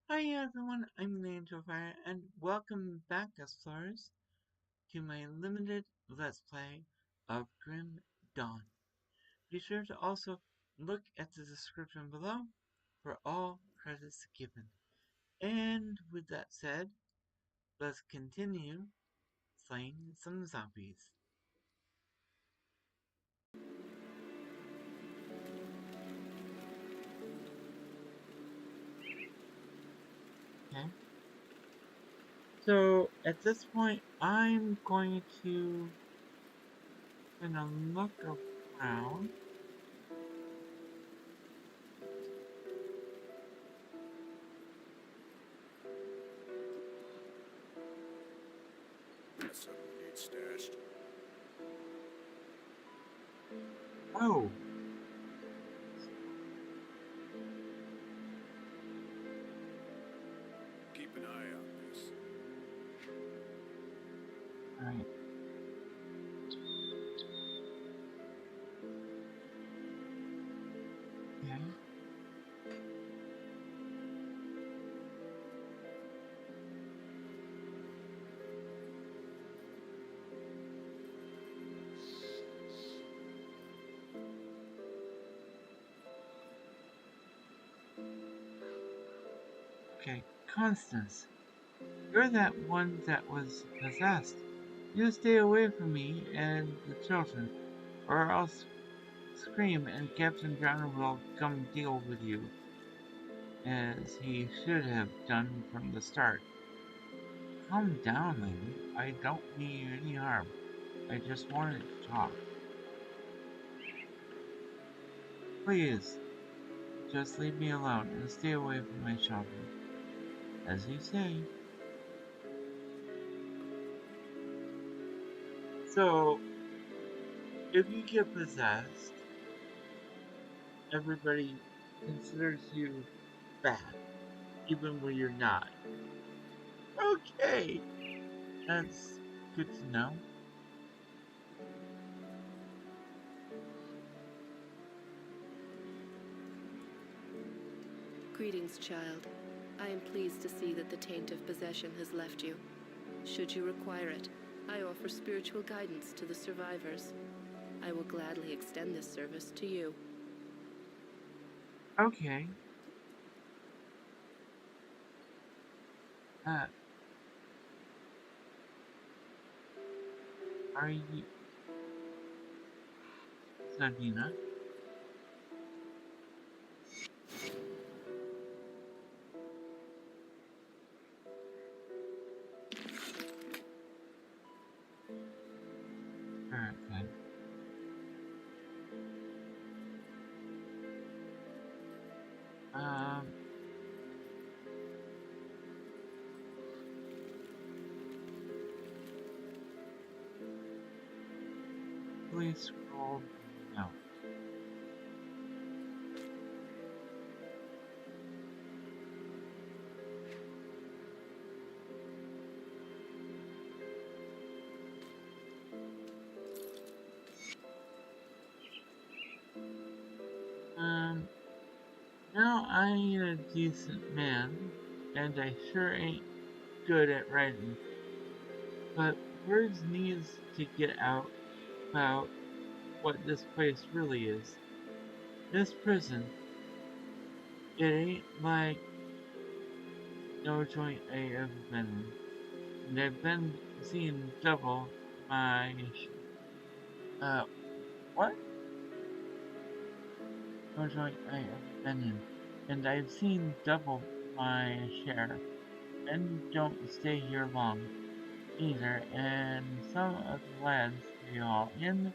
Hi everyone, I'm the Angelfire, and welcome back, explorers, to my limited Let's Play of Grim Dawn. Be sure to also look at the description below for all credits given. And with that said, let's continue slaying some zombies. Okay. So at this point, I'm going to look around. That's something we need stashed. Oh, Keep an eye on this. alright. Okay. Okay, Constance, you're that one that was possessed. You stay away from me and the children, or I'll scream and Captain Brown will come deal with you, as he should have done from the start. Calm down, lady. I don't mean you any harm. I just wanted to talk. Please, just leave me alone and stay away from my children. As you say. So, if you get possessed, everybody considers you bad, even when you're not. Okay, that's good to know. Greetings, child. I am pleased to see that the taint of possession has left you. Should you require it, I offer spiritual guidance to the survivors. I will gladly extend this service to you. Okay. Are you Sabina? Okay. Um. Please scroll down. Now I ain't a decent man, and I sure ain't good at writing, but words needs to get out about what this place really is. This prison, it ain't like no joint I ever been in. And I've been seeing double my, what? No joint I ever been in. And I've seen double my share. Men don't stay here long, either, and some of the lads they all in,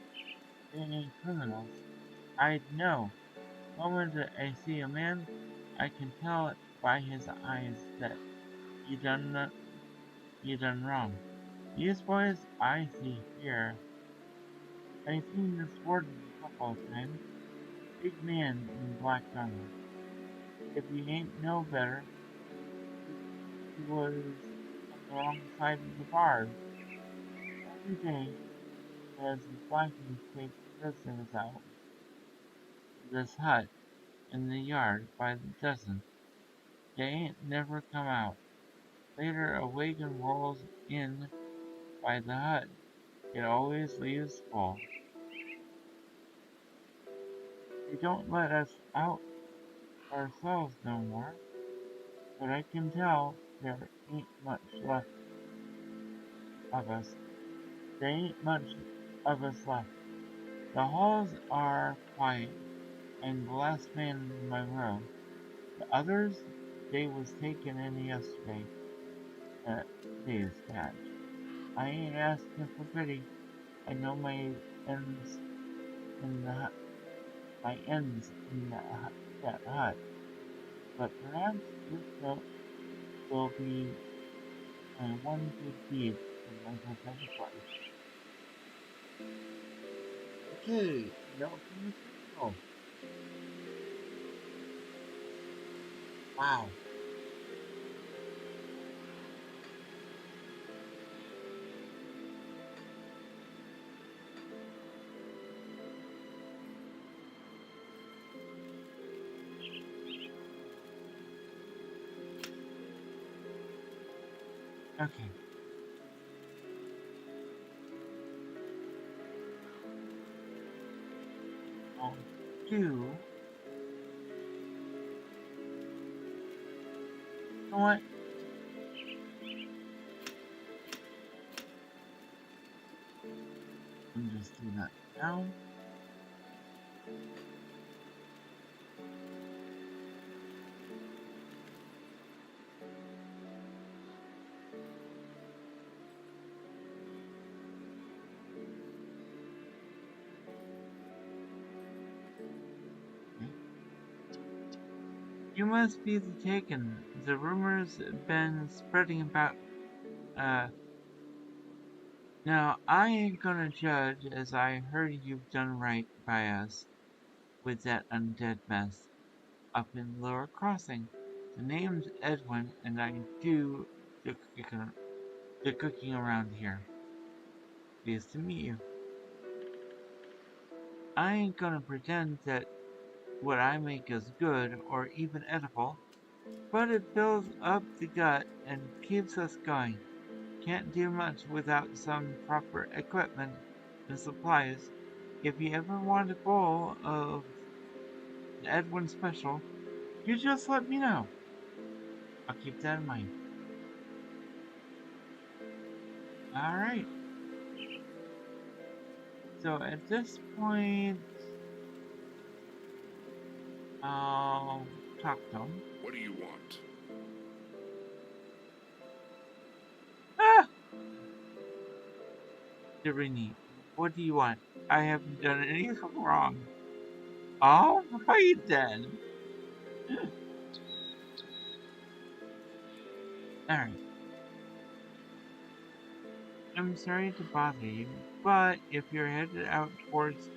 they ain't criminals. I'd know. The moment that I see a man, I can tell it by his eyes that you done wrong. These boys I see here, I've seen this warden a couple of times. Big man in black armor. If you ain't no better, he was on the wrong side of the bars. Every day, as the blackies take prisoners out of this hut in the yard by the dozen. They ain't never come out. Later, a wagon rolls in by the hut. It always leaves full. They don't let us out ourselves no more, but I can tell there ain't much left of us. There ain't much of us left. The halls are quiet. I'm the last man in my row. The others, they was taken in yesterday. Days catch. I ain't asking for pity. I know ends in the hut, my ends in that hut. But perhaps this note will be my one good deed in my pathetic life. Okay, note from the Jingle. Wow. Okay. I'll do. You know what? Let me just do that now. You must be the taken. The rumors been spreading about. Now I ain't gonna judge, as I heard you've done right by us with that undead mess up in Lower Crossing. The name's Edwin, and I do the cooking around here. Pleased to meet you. I ain't gonna pretend that what I make is good or even edible, but it builds up the gut and keeps us going. Can't do much without some proper equipment and supplies. If you ever want a bowl of the Edwin special, you just let me know. I'll keep that in mind. Alright. So at this point, I'll talk to him. What do you want? Ah! Derini, what do you want? I haven't done anything wrong. Alright then. Alright. I'm sorry to bother you, but if you're headed out towards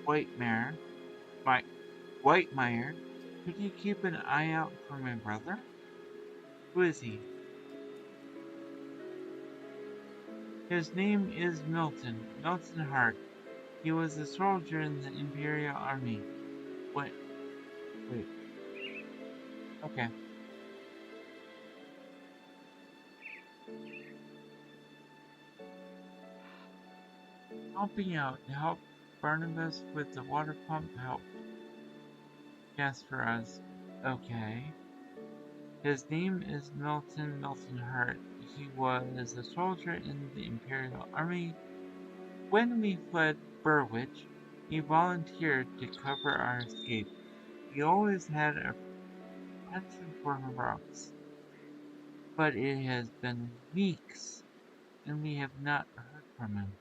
Whitemire, could you keep an eye out for my brother? Who is he? His name is Milton Hart. He was a soldier in the Imperial Army. What? Wait. Okay. Helping out to help Barnabas with the water pump help. Yes, for us. Okay. His name is Milton Hart. He was a soldier in the Imperial Army. When we fled Burwich, he volunteered to cover our escape. He always had a penchant for heroics. But it has been weeks, and we have not heard from him.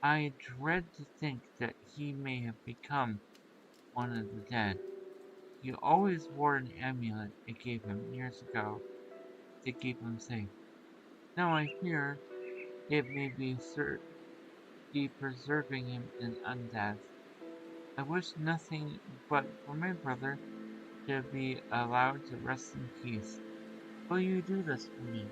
I dread to think that he may have become one of the dead. He always wore an amulet I gave him years ago to keep him safe. Now I fear it may be preserving him in undeath. I wish nothing but for my brother to be allowed to rest in peace. Will you do this for me?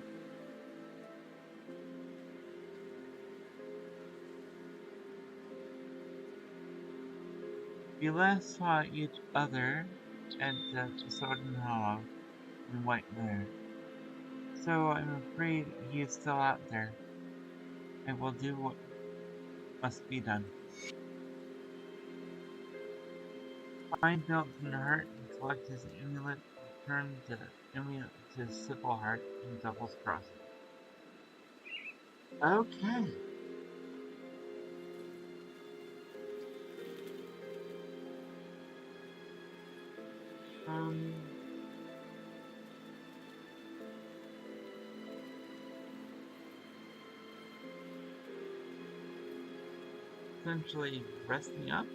We last saw each other at the Soden Hollow and white there. So I'm afraid he is still out there. I will do what must be done. Find Milton's heart and collect his amulet. Return the amulet to Sickle Heart in Devil's Crossing. Okay. Essentially resting up.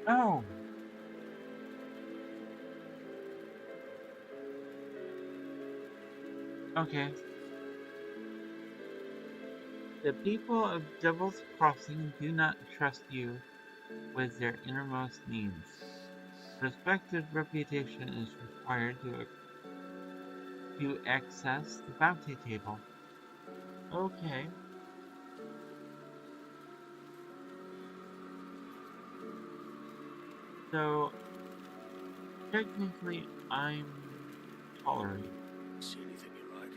Oh! Okay. The people of Devil's Crossing do not trust you with their innermost needs. Respected reputation is required to access the bounty table. Okay. So, technically, I'm tolerated. See anything you like?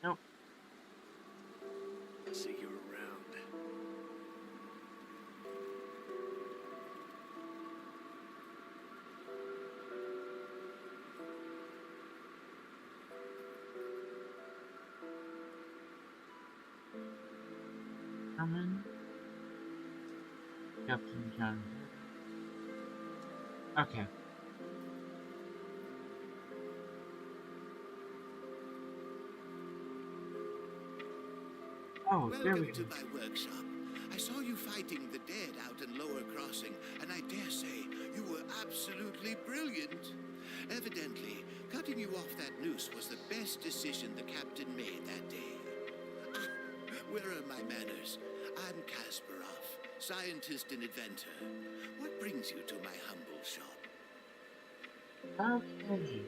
Nope. See you around. Herman? Captain John. Okay. Oh, there we Welcome go. to my workshop. I saw you fighting the dead out in Lower Crossing, and I dare say you were absolutely brilliant. Evidently, cutting you off that noose was the best decision the captain made that day. Ah, where are my manners? I'm Kasparov, scientist and inventor. What brings you to my humble shop? Okay.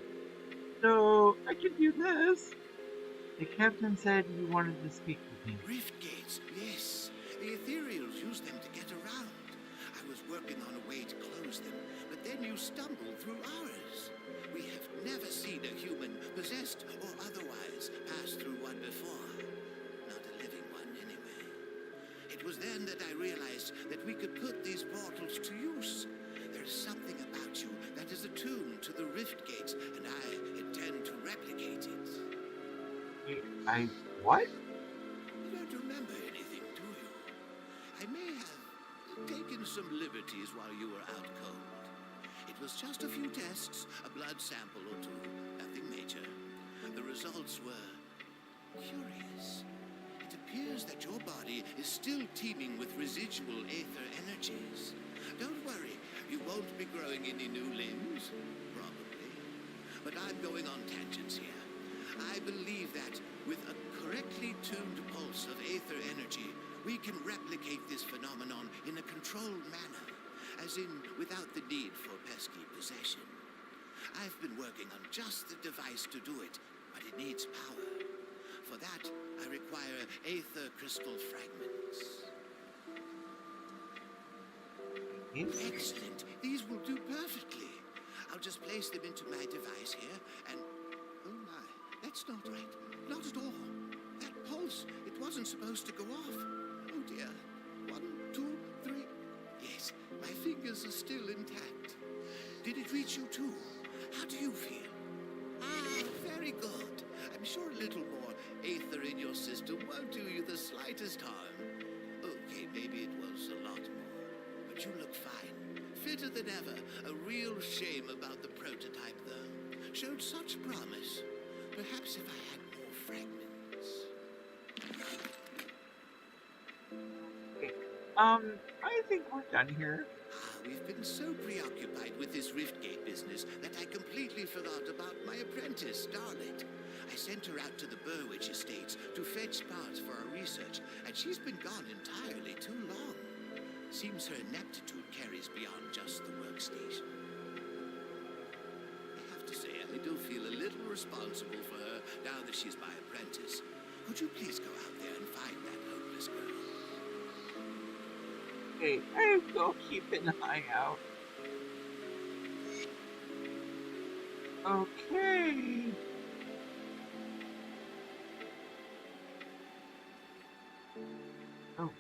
So, I can do this. The captain said you wanted to speak with me. Rift gates, yes. The ethereals use them to get around. I was working on a way to close them, but then you stumbled through ours. We have never seen a human, possessed or otherwise, pass through one before. Not a living one, anyway. It was then that I realized that we could put these portals to use. There's something about you that is attuned to the rift gates, and I intend to replicate it. What? You don't remember anything, do you? I may have taken some liberties while you were out cold. It was just a few tests, a blood sample or two, nothing major. The results were curious. It appears that your body is still teeming with residual aether energies. Don't worry, you won't be growing any new limbs, probably. But I'm going on tangents here. I believe that, with a correctly tuned pulse of aether energy, we can replicate this phenomenon in a controlled manner, as in without the need for pesky possession. I've been working on just the device to do it, but it needs power. For that, I require aether crystal fragments. Excellent. These will do perfectly. I'll just place them into my device here, and... oh my. That's not right. Not at all. That pulse, it wasn't supposed to go off. Oh dear. 1, 2, 3. Yes, my fingers are still intact. Did it reach you too? How do you feel? Ah, very good. I'm sure a little more aether in your system won't do you the slightest harm. Okay, maybe it was a lot more. But you look fine. Fitter than ever. A real shame about the prototype, though. Showed such promise. Perhaps if I had more fragments. Okay. I think we're done here. We've been so preoccupied with this Riftgate business that I completely forgot about my apprentice, Starlet. I sent her out to the Burwich estates to fetch parts for our research, and she's been gone entirely too long. Seems her ineptitude carries beyond just the workstation. responsible for her now that she's my apprentice. Could you please go out there and find that hopeless girl? Hey, I go keep an eye out. Okay. Oh.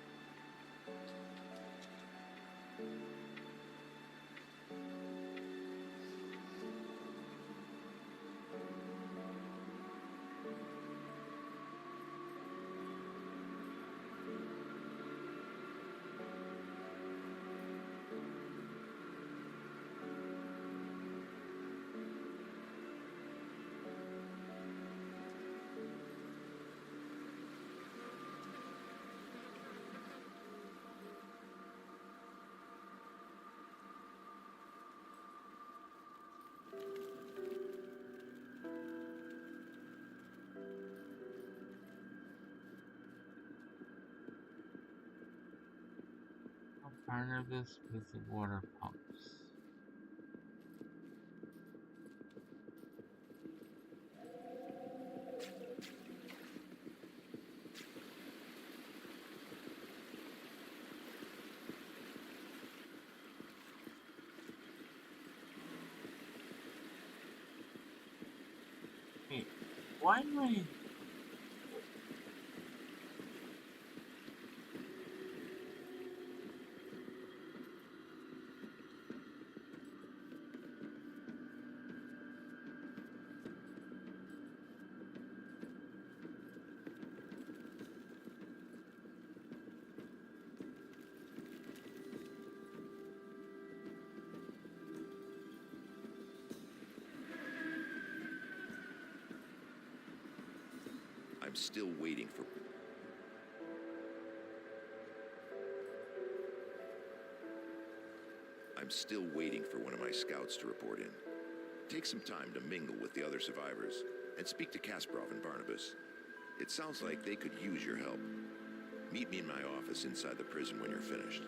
Barnabas with the water pumps. Hey, why am I... I'm still waiting for... I'm still waiting for one of my scouts to report in. Take some time to mingle with the other survivors and speak to Kasparov and Barnabas. It sounds like they could use your help. Meet me in my office inside the prison when you're finished.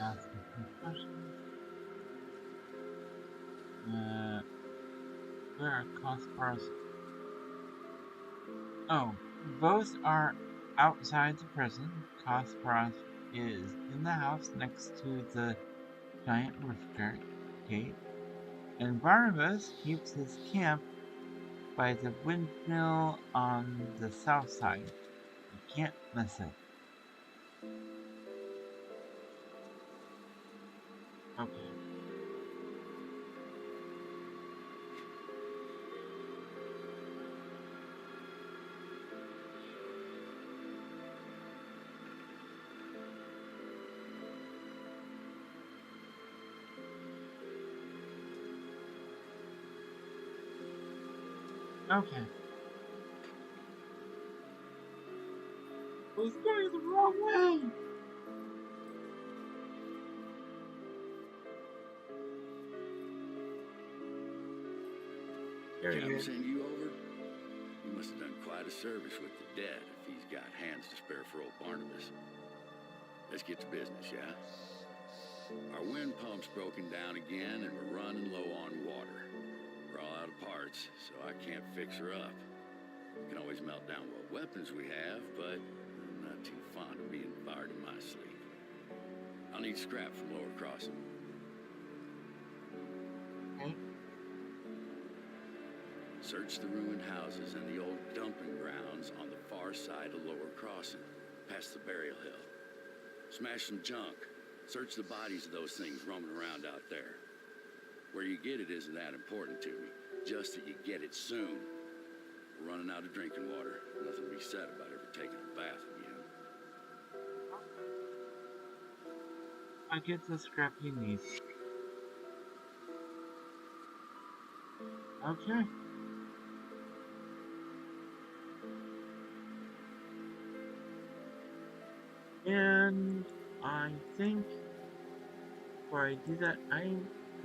Ask a few questions. Where are Kasparov's? Oh, both are outside the prison. Kasparov is in the house next to the giant rooster gate, and Barnabas keeps his camp by the windmill on the south side. You can't miss it. Okay. Okay. I was going the wrong way! There he Captain is. send you over? You must have done quite a service with the dead if he's got hands to spare for old Barnabas. Let's get to business, yeah? Our wind pump's broken down again and we're running low on water. We're all out of parts, so I can't fix her up. We can always melt down what weapons we have, but I'm not too fond of being fired in my sleep. I'll need scrap from Lower Crossing. Okay. Search the ruined houses and the old dumping grounds on the far side of Lower Crossing, past the burial hill. Smash some junk. Search the bodies of those things roaming around out there. Where you get it isn't that important to me, just that you get it soon. We're running out of drinking water. Nothing to be said about ever taking a bath again. I get the scrap you need. Okay. And I think before I do that, I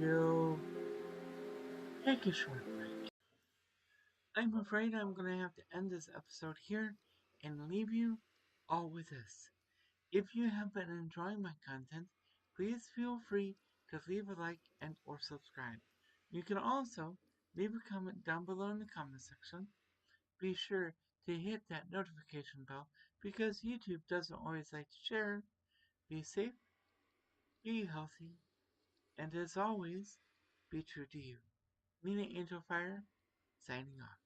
will take a short break. I'm afraid I'm going to have to end this episode here and leave you all with this. If you have been enjoying my content, please feel free to leave a like and or subscribe. You can also leave a comment down below in the comment section. Be sure to hit that notification bell because YouTube doesn't always like to share. Be safe, be healthy, and as always, be true to you. Mena Angelfire, signing off.